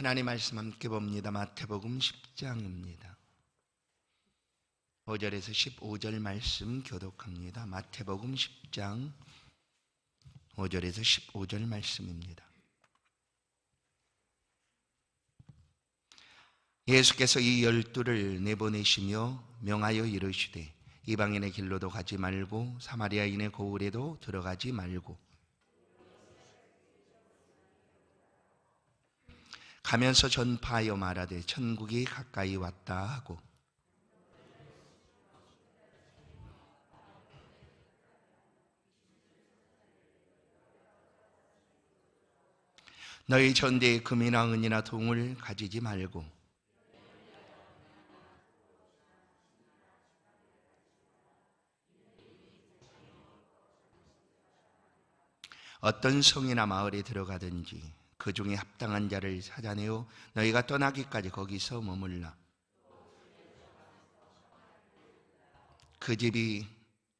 하나님 말씀 함께 봅니다. 마태복음 10장입니다. 5절에서 15절 말씀 교독합니다. 마태복음 10장 5절에서 15절 말씀입니다. 예수께서 이 12를 내보내시며 명하여 이르시되 이방인의 길로도 가지 말고 사마리아인의 고을에도 들어가지 말고 가면서 전파하여 말하되 천국이 가까이 왔다 하고 너희 전대에 금이나 은이나 동을 가지지 말고 어떤 성이나 마을에 들어가든지 그 중에 합당한 자를 찾아내어 너희가 떠나기까지 거기서 머물라. 그 집이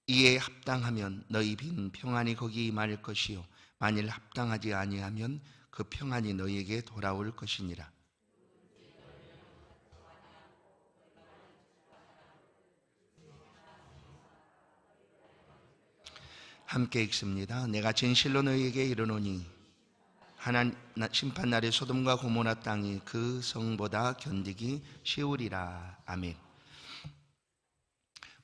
이에 합당하면 너희 빈 평안이 거기 임할 것이요 만일 합당하지 아니하면 그 평안이 너희에게 돌아올 것이니라. 함께 읽습니다. 내가 진실로 너희에게 이르노니 심판날에 소돔과 고모라 땅이 그 성보다 견디기 쉬우리라. 아멘.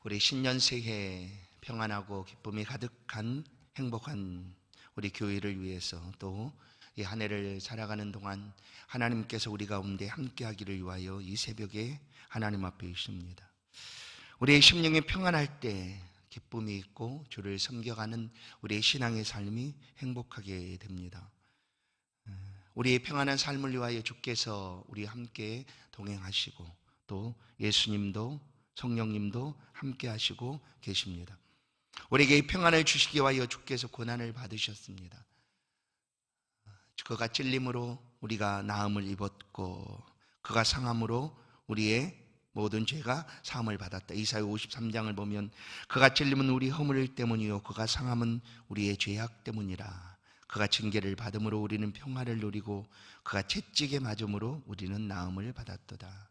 우리 신년 새해 평안하고 기쁨이 가득한 행복한 우리 교회를 위해서 또 이 한 해를 살아가는 동안 하나님께서 우리 가운데 함께하기를 위하여 이 새벽에 하나님 앞에 있습니다. 우리의 심령이 평안할 때 기쁨이 있고 주를 섬겨가는 우리의 신앙의 삶이 행복하게 됩니다. 우리의 평안한 삶을 위하여 주께서 우리와 함께 동행하시고 또 예수님도 성령님도 함께 하시고 계십니다. 우리에게 평안을 주시기 위하여 주께서 고난을 받으셨습니다. 그가 찔림으로 우리가 나음을 입었고 그가 상함으로 우리의 모든 죄가 사함을 받았다. 이사야 53장을 보면 그가 찔림은 우리 허물 때문이요 그가 상함은 우리의 죄악 때문이라. 그가 징계를 받음으로 우리는 평화를 누리고 그가 채찍에 맞음으로 우리는 나음을 받았도다.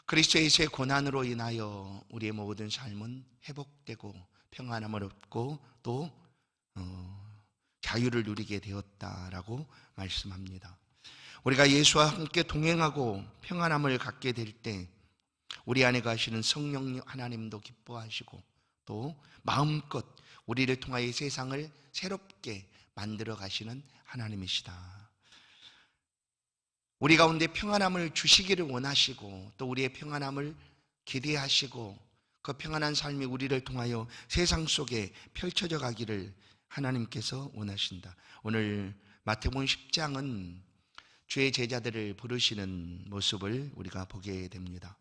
그리스도 예수의 고난으로 인하여 우리의 모든 삶은 회복되고 평안함을 얻고 또 자유를 누리게 되었다라고 말씀합니다. 우리가 예수와 함께 동행하고 평안함을 갖게 될 때 우리 안에 가시는 성령 하나님도 기뻐하시고 또 마음껏 우리를 통하여 세상을 새롭게 만들어 가시는 하나님이시다. 우리 가운데 평안함을 주시기를 원하시고 또 우리의 평안함을 기대하시고 그 평안한 삶이 우리를 통하여 세상 속에 펼쳐져 가기를 하나님께서 원하신다. 오늘 마태복음 10장은 주의 제자들을 부르시는 모습을 우리가 보게 됩니다.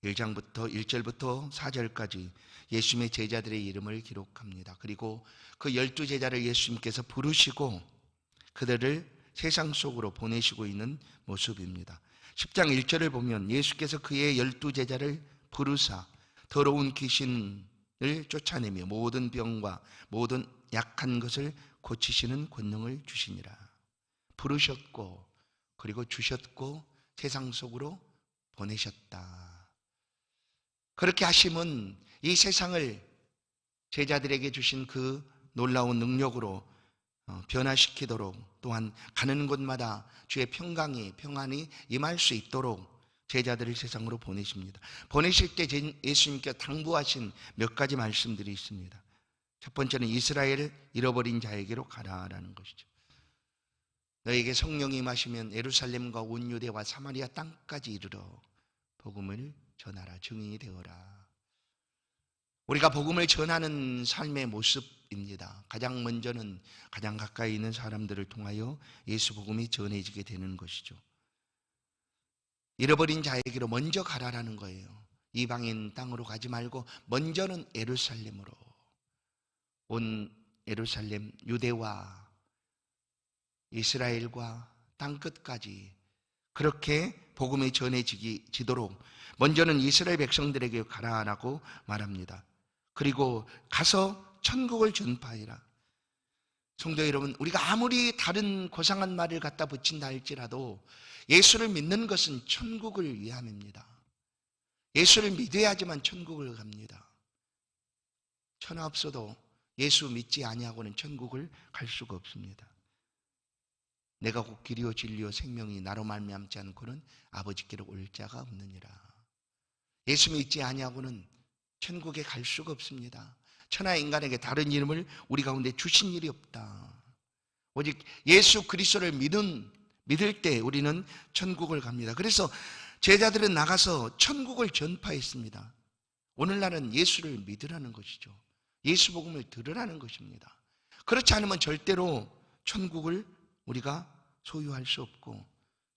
1절부터 4절까지 예수님의 제자들의 이름을 기록합니다. 그리고 그 12제자를 예수님께서 부르시고 그들을 세상 속으로 보내시고 있는 모습입니다. 10장 1절을 보면 예수께서 그의 12제자를 부르사 더러운 귀신을 쫓아내며 모든 병과 모든 약한 것을 고치시는 권능을 주시니라. 부르셨고 그리고 주셨고 세상 속으로 보내셨다. 그렇게 하심은 이 세상을 제자들에게 주신 그 놀라운 능력으로 변화시키도록 또한 가는 곳마다 주의 평안이 임할 수 있도록 제자들을 세상으로 보내십니다. 보내실 때 예수님께 당부하신 몇 가지 말씀들이 있습니다. 첫 번째는 이스라엘 잃어버린 자에게로 가라라는 것이죠. 너에게 성령이 임하시면 예루살렘과 온 유대와 사마리아 땅까지 이르러 복음을 전하라. 증인이 되어라. 우리가 복음을 전하는 삶의 모습입니다. 가장 먼저는 가장 가까이 있는 사람들을 통하여 예수 복음이 전해지게 되는 것이죠. 잃어버린 자에게로 먼저 가라라는 거예요. 이방인 땅으로 가지 말고 먼저는 예루살렘으로, 온 예루살렘, 유대와 이스라엘과 땅끝까지 그렇게 복음이 전해지도록 먼저는 이스라엘 백성들에게 가라라고 말합니다. 그리고 가서 천국을 전파해라. 성도 여러분, 우리가 아무리 다른 고상한 말을 갖다 붙인다 할지라도 예수를 믿는 것은 천국을 위함입니다. 예수를 믿어야지만 천국을 갑니다. 천하 없어도 예수 믿지 아니하고는 천국을 갈 수가 없습니다. 내가 곧 길이요 진리요 생명이 나로 말미암지 않고는 아버지께로 올 자가 없느니라. 예수 믿지 아니하고는 천국에 갈 수가 없습니다. 천하 인간에게 다른 이름을 우리 가운데 주신 일이 없다. 오직 예수 그리스도를 믿을 때 우리는 천국을 갑니다. 그래서 제자들은 나가서 천국을 전파했습니다. 오늘날은 예수를 믿으라는 것이죠. 예수 복음을 들으라는 것입니다. 그렇지 않으면 절대로 천국을 우리가 소유할 수 없고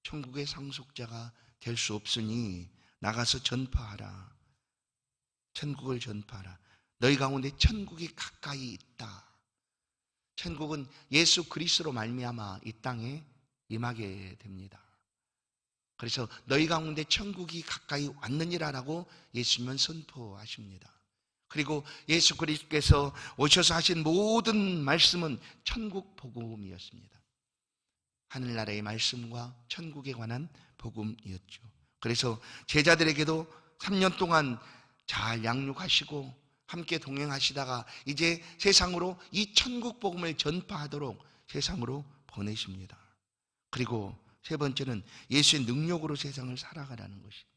천국의 상속자가 될 수 없으니 나가서 전파하라. 천국을 전파하라. 너희 가운데 천국이 가까이 있다. 천국은 예수 그리스도로 말미암아 이 땅에 임하게 됩니다. 그래서 너희 가운데 천국이 가까이 왔느니라라고 예수님은 선포하십니다. 그리고 예수 그리스도께서 오셔서 하신 모든 말씀은 천국 복음이었습니다. 하늘나라의 말씀과 천국에 관한 복음이었죠. 그래서 제자들에게도 3년 동안 잘 양육하시고 함께 동행하시다가 이제 세상으로 이 천국 복음을 전파하도록 세상으로 보내십니다. 그리고 세 번째는 예수의 능력으로 세상을 살아가라는 것입니다.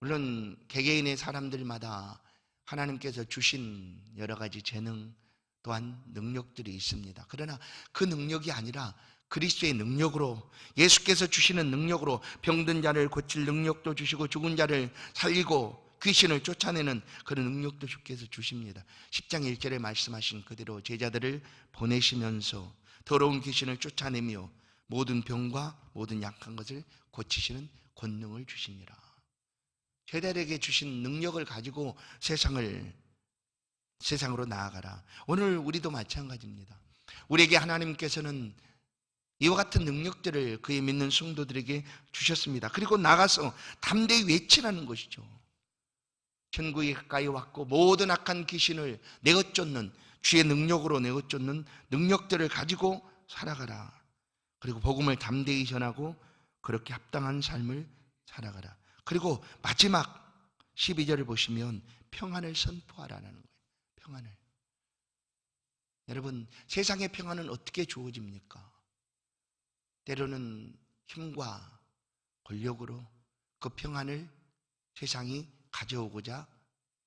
물론 개개인의 사람들마다 하나님께서 주신 여러 가지 재능 또한 능력들이 있습니다. 그러나 그 능력이 아니라 그리스도의 능력으로, 예수께서 주시는 능력으로 병든 자를 고칠 능력도 주시고 죽은 자를 살리고 귀신을 쫓아내는 그런 능력도 주께서 주십니다. 10장 1절에 말씀하신 그대로 제자들을 보내시면서 더러운 귀신을 쫓아내며 모든 병과 모든 약한 것을 고치시는 권능을 주시니라. 제자들에게 주신 능력을 가지고 세상으로 나아가라. 오늘 우리도 마찬가지입니다. 우리에게 하나님께서는 이와 같은 능력들을 그의 믿는 성도들에게 주셨습니다. 그리고 나가서 담대히 외치라는 것이죠. 천국이 가까이 왔고 모든 악한 귀신을 내어쫓는, 주의 능력으로 내어쫓는 능력들을 가지고 살아가라. 그리고 복음을 담대히 전하고 그렇게 합당한 삶을 살아가라. 그리고 마지막 12절을 보시면 평안을 선포하라는 거예요. 평안을. 여러분, 세상의 평안은 어떻게 주어집니까? 때로는 힘과 권력으로 그 평안을 세상이 가져오고자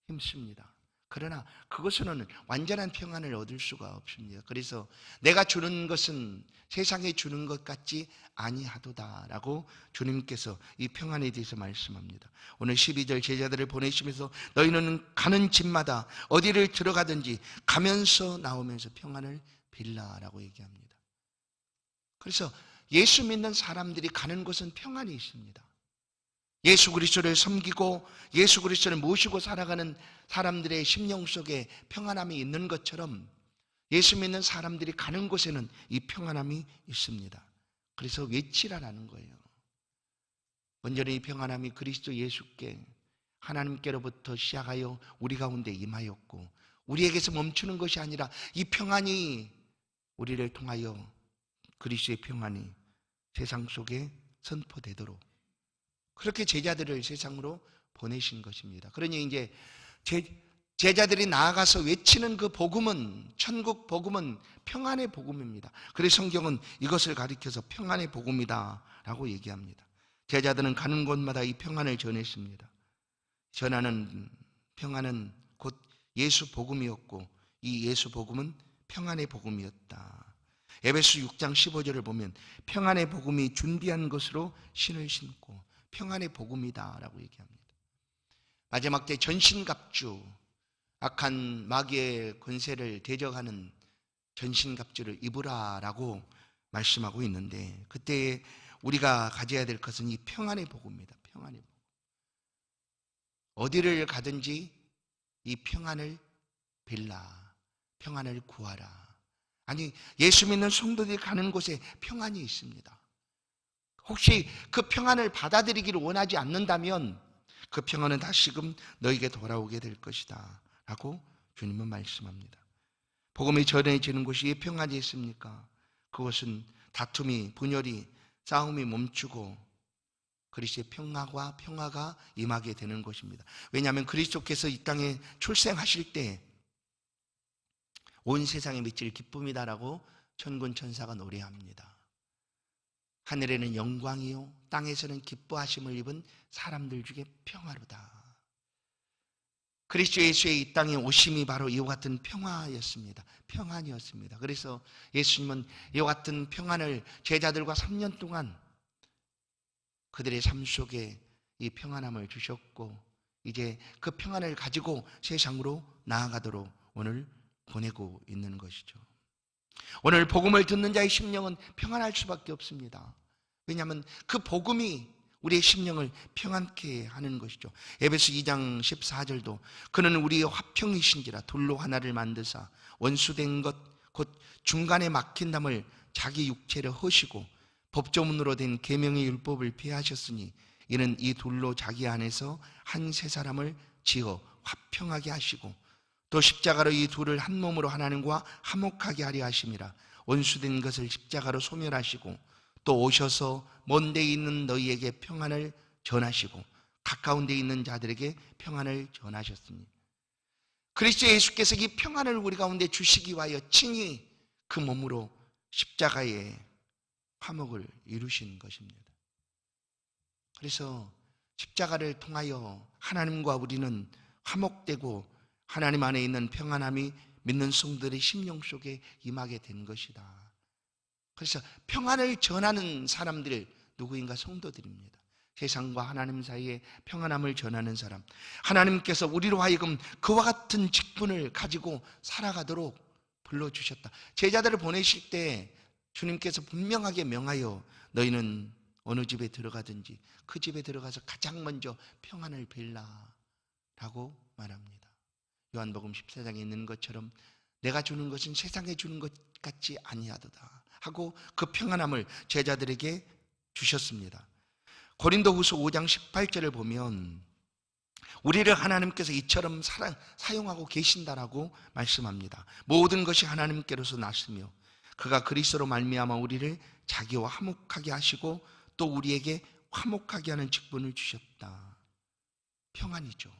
힘씁니다. 그러나 그것으로는 완전한 평안을 얻을 수가 없습니다. 그래서 내가 주는 것은 세상에 주는 것 같지 아니하도다라고 주님께서 이 평안에 대해서 말씀합니다. 오늘 12절 제자들을 보내시면서 너희는 가는 집마다 어디를 들어가든지 가면서 나오면서 평안을 빌라라고 얘기합니다. 그래서 예수 믿는 사람들이 가는 곳은 평안이 있습니다. 예수 그리스도를 섬기고 예수 그리스도를 모시고 살아가는 사람들의 심령 속에 평안함이 있는 것처럼 예수 믿는 사람들이 가는 곳에는 이 평안함이 있습니다. 그래서 외치라라는 거예요. 먼저는 이 평안함이 그리스도 예수께 하나님께로부터 시작하여 우리 가운데 임하였고 우리에게서 멈추는 것이 아니라 이 평안이 우리를 통하여 그리스도의 평안이 세상 속에 선포되도록 그렇게 제자들을 세상으로 보내신 것입니다. 그러니 이제 제자들이 나아가서 외치는 그 복음은, 천국 복음은 평안의 복음입니다. 그래서 성경은 이것을 가리켜서 평안의 복음이다 라고 얘기합니다. 제자들은 가는 곳마다 이 평안을 전했습니다. 전하는 평안은 곧 예수 복음이었고 이 예수 복음은 평안의 복음이었다. 에베소 6장 15절을 보면 평안의 복음이 준비한 것으로 신을 신고 평안의 복음이다 라고 얘기합니다. 마지막 때 전신갑주, 악한 마귀의 권세를 대적하는 전신갑주를 입으라 라고 말씀하고 있는데 그때 우리가 가져야 될 것은 이 평안의 복음입니다. 평안의 복음. 어디를 가든지 이 평안을 빌라, 평안을 구하라. 아니, 예수 믿는 성도들이 가는 곳에 평안이 있습니다. 혹시 그 평안을 받아들이기를 원하지 않는다면 그 평안은 다시금 너에게 돌아오게 될 것이다 라고 주님은 말씀합니다. 복음이 전해지는 곳이 평안이 있습니까? 그것은 다툼이, 분열이, 싸움이 멈추고 그리스도의 평화가 임하게 되는 것입니다. 왜냐하면 그리스도께서 이 땅에 출생하실 때 온 세상에 미칠 기쁨이다라고 천군 천사가 노래합니다. 하늘에는 영광이요 땅에서는 기뻐하심을 입은 사람들 중에 평화로다. 그리스도 예수의 이 땅에 오심이 바로 이와 같은 평화였습니다. 평안이었습니다. 그래서 예수님은 이와 같은 평안을 제자들과 3년 동안 그들의 삶 속에 이 평안함을 주셨고 이제 그 평안을 가지고 세상으로 나아가도록 오늘 보내고 있는 것이죠. 오늘 복음을 듣는 자의 심령은 평안할 수밖에 없습니다. 왜냐하면 그 복음이 우리의 심령을 평안케 하는 것이죠. 에베소 2장 14절도 그는 우리의 화평이신지라 돌로 하나를 만드사 원수된 것 곧 중간에 막힌 담을 자기 육체를 허시고 법조문으로 된 계명의 율법을 폐하셨으니 이는 이 돌로 자기 안에서 한 세 사람을 지어 화평하게 하시고 또 십자가로 이 둘을 한 몸으로 하나님과 화목하게 하려 하심이라. 원수된 것을 십자가로 소멸하시고 또 오셔서 먼 데 있는 너희에게 평안을 전하시고 가까운 데 있는 자들에게 평안을 전하셨으니 그리스도 예수께서 이 평안을 우리 가운데 주시기 위하여 친히 그 몸으로 십자가에 화목을 이루신 것입니다. 그래서 십자가를 통하여 하나님과 우리는 화목되고 하나님 안에 있는 평안함이 믿는 성도들의 심령 속에 임하게 된 것이다. 그래서 평안을 전하는 사람들 누구인가? 성도들입니다. 세상과 하나님 사이에 평안함을 전하는 사람. 하나님께서 우리로 하여금 그와 같은 직분을 가지고 살아가도록 불러주셨다. 제자들을 보내실 때 주님께서 분명하게 명하여 너희는 어느 집에 들어가든지 그 집에 들어가서 가장 먼저 평안을 빌라 라고 말합니다. 요한복음 14장에 있는 것처럼 내가 주는 것은 세상에 주는 것 같지 아니하도다 하고 그 평안함을 제자들에게 주셨습니다. 고린도후서 5장 18절을 보면 우리를 하나님께서 이처럼 사용하고 계신다라고 말씀합니다. 모든 것이 하나님께로서 났으며 그가 그리스도로 말미암아 우리를 자기와 화목하게 하시고 또 우리에게 화목하게 하는 직분을 주셨다. 평안이죠.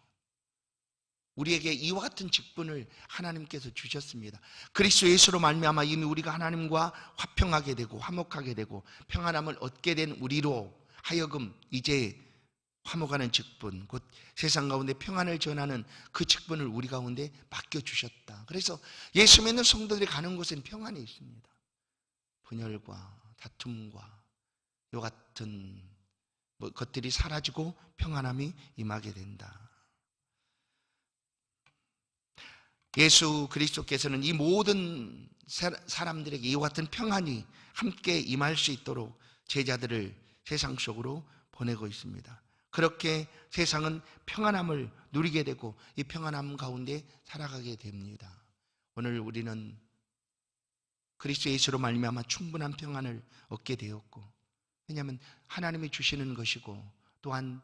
우리에게 이와 같은 직분을 하나님께서 주셨습니다. 그리스도 예수로 말미암아 이미 우리가 하나님과 화평하게 되고 화목하게 되고 평안함을 얻게 된 우리로 하여금 이제 화목하는 직분, 곧 세상 가운데 평안을 전하는 그 직분을 우리 가운데 맡겨주셨다. 그래서 예수 믿는 성도들이 가는 곳에는 평안이 있습니다. 분열과 다툼과 이 같은 것들이 사라지고 평안함이 임하게 된다. 예수 그리스도께서는 이 모든 사람들에게 이와 같은 평안이 함께 임할 수 있도록 제자들을 세상 속으로 보내고 있습니다. 그렇게 세상은 평안함을 누리게 되고 이 평안함 가운데 살아가게 됩니다. 오늘 우리는 그리스도 예수로 말미암아 충분한 평안을 얻게 되었고, 왜냐하면 하나님이 주시는 것이고 또한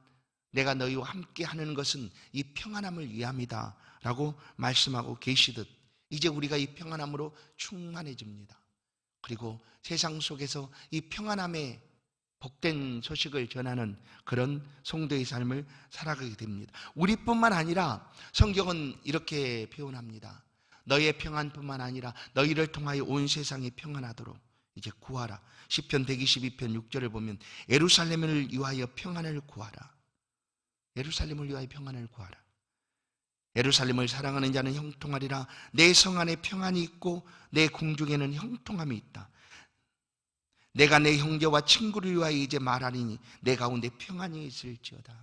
내가 너희와 함께 하는 것은 이 평안함을 위함이다 라고 말씀하고 계시듯 이제 우리가 이 평안함으로 충만해집니다. 그리고 세상 속에서 이 평안함의 복된 소식을 전하는 그런 성도의 삶을 살아가게 됩니다. 우리뿐만 아니라 성경은 이렇게 표현합니다. 너희의 평안뿐만 아니라 너희를 통하여 온 세상이 평안하도록 이제 구하라. 시편 122편 6절을 보면 예루살렘을 위하여 평안을 구하라. 예루살렘을 위하여 평안을 구하라. 예루살렘을 사랑하는 자는 형통하리라. 내 성 안에 평안이 있고 내 궁중에는 형통함이 있다. 내가 내 형제와 친구를 위하여 이제 말하리니 내 가운데 평안이 있을지어다.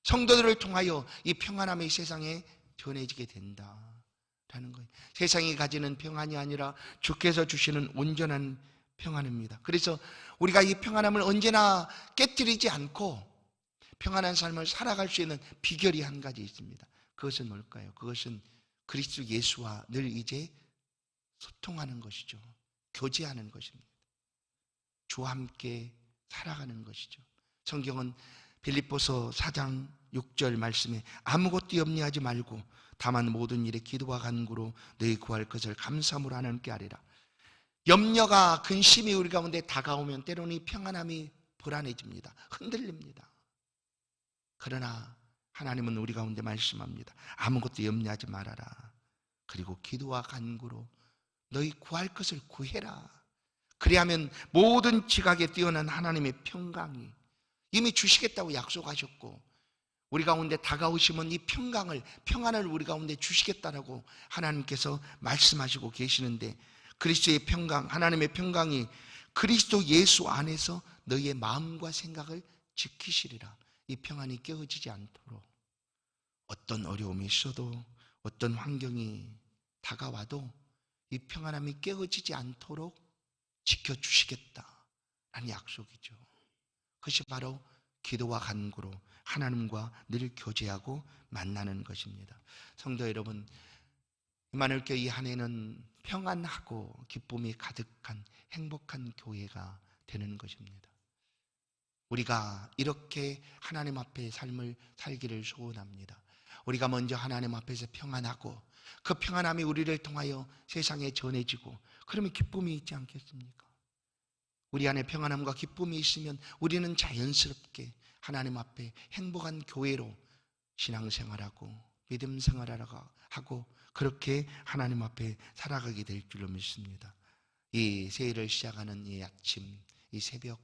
성도들을 통하여 이 평안함이 세상에 전해지게 된다라는 거예요. 세상이 가지는 평안이 아니라 주께서 주시는 온전한 평안입니다. 그래서 우리가 이 평안함을 언제나 깨뜨리지 않고 평안한 삶을 살아갈 수 있는 비결이 한 가지 있습니다. 그것은 뭘까요? 그것은 그리스도 예수와 늘 이제 소통하는 것이죠. 교제하는 것입니다. 주와 함께 살아가는 것이죠. 성경은 빌립보서 4장 6절 말씀에 아무것도 염려하지 말고 다만 모든 일에 기도와 간구로 너희 구할 것을 감사함으로 하나님께 아뢰라. 염려가 근심이 우리 가운데 다가오면 때로는 이 평안함이 불안해집니다. 흔들립니다. 그러나 하나님은 우리 가운데 말씀합니다. 아무것도 염려하지 말아라. 그리고 기도와 간구로 너희 구할 것을 구해라. 그리하면 모든 지각에 뛰어난 하나님의 평강이 이미 주시겠다고 약속하셨고 우리 가운데 다가오시면 이 평안을 우리 가운데 주시겠다라고 하나님께서 말씀하시고 계시는데, 그리스도의 평강, 하나님의 평강이 그리스도 예수 안에서 너희의 마음과 생각을 지키시리라. 이 평안이 깨어지지 않도록 어떤 어려움이 있어도 어떤 환경이 다가와도 이 평안함이 깨어지지 않도록 지켜주시겠다라는 약속이죠. 그것이 바로 기도와 간구로 하나님과 늘 교제하고 만나는 것입니다. 성도 여러분, 임마누엘교회 이 한 해는 평안하고 기쁨이 가득한 행복한 교회가 되는 것입니다. 우리가 이렇게 하나님 앞에 삶을 살기를 소원합니다. 우리가 먼저 하나님 앞에서 평안하고 그 평안함이 우리를 통하여 세상에 전해지고, 그러면 기쁨이 있지 않겠습니까? 우리 안에 평안함과 기쁨이 있으면 우리는 자연스럽게 하나님 앞에 행복한 교회로 신앙생활하고 믿음 생활하고 그렇게 하나님 앞에 살아가게 될 줄로 믿습니다. 이 새해를 시작하는 이 아침, 이 새벽,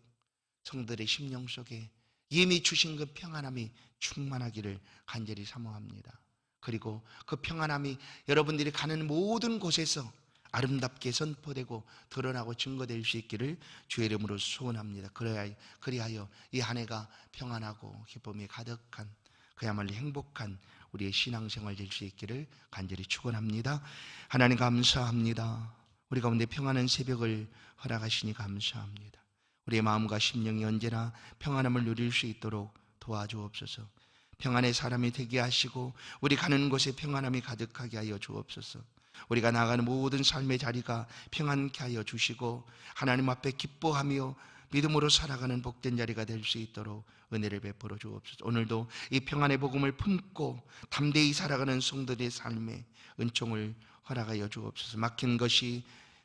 성도들의 심령 속에 이미 주신 그 평안함이 충만하기를 간절히 사모합니다. 그리고 그 평안함이 여러분들이 가는 모든 곳에서 아름답게 선포되고 드러나고 증거될 수 있기를 주의 이름으로 소원합니다. 그리하여 이 한 해가 평안하고 기쁨이 가득한 그야말로 행복한 우리의 신앙생활 될 수 있기를 간절히 축원합니다. 하나님 감사합니다. 우리 가운데 평안한 새벽을 허락하시니 감사합니다. 우리의 마음과 심령이 언제나 평안함을 누릴 수 있도록 도와주옵소서. 평안의 사람이 되게 하시고 우리 가는 곳에 평안함이 가득하게 하여 주옵소서. 우리가 나가는 모든 삶의 자리가 평안케 하여 주시고 하나님 앞에 기뻐하며 믿음으로 살아가는 복된 자리가 될 수 있도록 은혜를 베풀어 주옵소서. 오늘도 이 평안의 복음을 품고 담대히 살아가는 성도들의 삶에 은총을 허락하여 주옵소서. 막힌 것이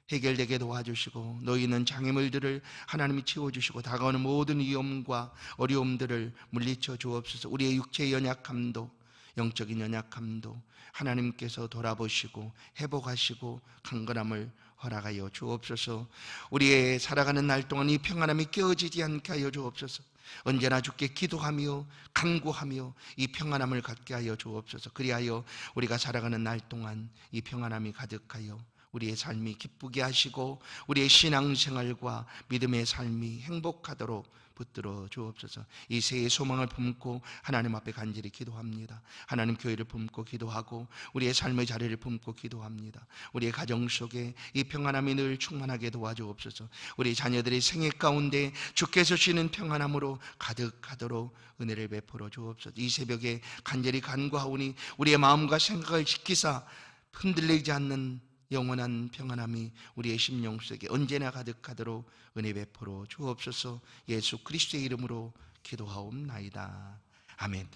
해결되게 도와주시고 놓이는 장애물들을 하나님이 치워주시고 다가오는 모든 위험과 어려움들을 물리쳐 주옵소서. 우리의 육체의 연약함도 영적인 연약함도 하나님께서 돌아보시고 회복하시고 강건함을 허락하여 주옵소서. 우리의 살아가는 날 동안 이 평안함이 깨어지지 않게 하여 주옵소서. 언제나 주께 기도하며 간구하며 이 평안함을 갖게 하여 주옵소서. 그리하여 우리가 살아가는 날 동안 이 평안함이 가득하여 우리의 삶이 기쁘게 하시고 우리의 신앙생활과 믿음의 삶이 행복하도록 붙들어 주옵소서. 이 새해 소망을 품고 하나님 앞에 간절히 기도합니다. 하나님 교회를 품고 기도하고 우리의 삶의 자리를 품고 기도합니다. 우리의 가정 속에 이 평안함이 늘 충만하게 도와주옵소서. 우리 자녀들의 생애 가운데 주께서 주시는 평안함으로 가득하도록 은혜를 베풀어 주옵소서. 이 새벽에 간절히 간구하오니 우리의 마음과 생각을 지키사 흔들리지 않는 영원한 평안함이 우리의 심령 속에 언제나 가득하도록 은혜 베풀어 주옵소서. 예수 그리스도의 이름으로 기도하옵나이다. 아멘.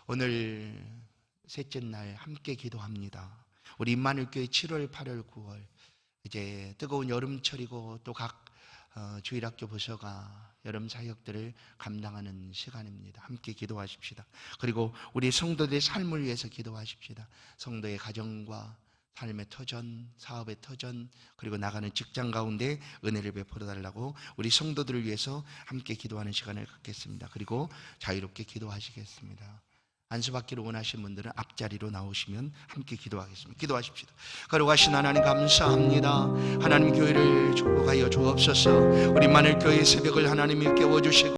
오늘 셋째 날 함께 기도합니다. 우리 임마누엘교회 7월, 8월, 9월 이제 뜨거운 여름철이고 또 각 주일학교 부서가 여름 사역들을 감당하는 시간입니다. 함께 기도하십시다. 그리고 우리 성도들의 삶을 위해서 기도하십시다. 성도의 가정과 삶의 터전, 사업의 터전, 그리고 나가는 직장 가운데 은혜를 베풀어 달라고 우리 성도들을 위해서 함께 기도하는 시간을 갖겠습니다. 그리고 자유롭게 기도하시겠습니다. 안수받기를 원하시는 분들은 앞자리로 나오시면 함께 기도하겠습니다. 기도하십시다. 거룩하신 하나님 감사합니다. 하나님 교회를 축복하여 주옵소서. 우리 임마누엘교회 새벽을 하나님이 깨워주시고